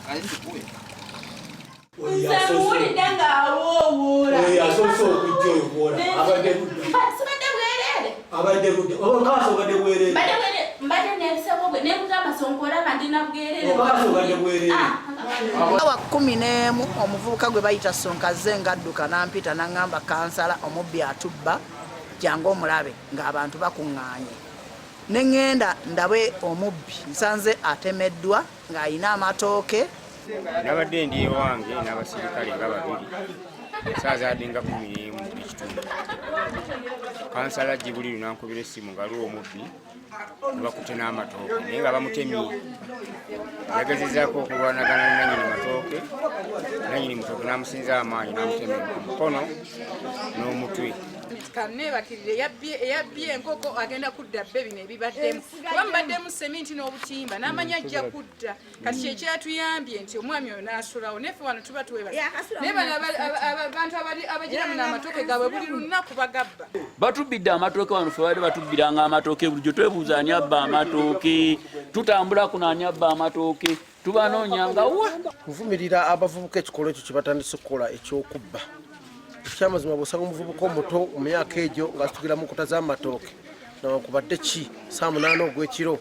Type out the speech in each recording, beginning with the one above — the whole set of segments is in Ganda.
Awa 11 omuvubuka gwe bayita Sonkaze ngadduka nampita nangamba kansala omubbi atubba jangu omulabe ng'abantu bakuŋŋaanye. Ne ŋŋenda ndabe omubbi nsanze atemeddwa ng'ayina amatooke. Nabadde ndi ewange n'abasirikale nga babiri saazaadde nga 11 ekitundu. Kansala Jibuli lunankubira essimu nga luwa omubbi bakutte n'amatooke naye nga bamutemye. Yagezezaako okulwanagana ne nannyini matooke, nannyini mutooke n'amusinza amaanyi n'amutemya omukono n'omutwe. Kanebakirire eyabbye enkoko agenda kudda bbe bino ebibaddemu kuba mubaddemu seminti n'obutimba n'amanya ajja kudda kati kyekyatuyambye nti omwami oyo n'asulawo neffe wano tuba twebasa naye bano abantu abagira muno amatooke gaabwe buli lunaku bagabba. Batubbidde amatooke wano ffe badde batubbiranga amatooke bulijjo twebuuza ani abba amatooke tutambula kuno ani abba amatooke tubanoonyanga wa. Nvumirira abavubuka ekikolwa ekyo kye batandise okukola ekyokubba. Ekyamazima bw'osanga omuvubuka omuto mu myaka egyo ng'asitugira mu nkota z'amatooke newankubadde ki 8 ogw'ekiro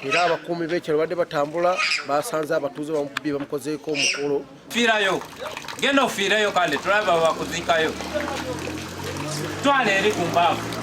era abakuumi b'ekyalo badde batambula basanze abatuuze bamukubye bamukozeeko omukolo. Fiirayo genda ofiireyo kale tulaba bakuziikayo twala eri ku mbaavu.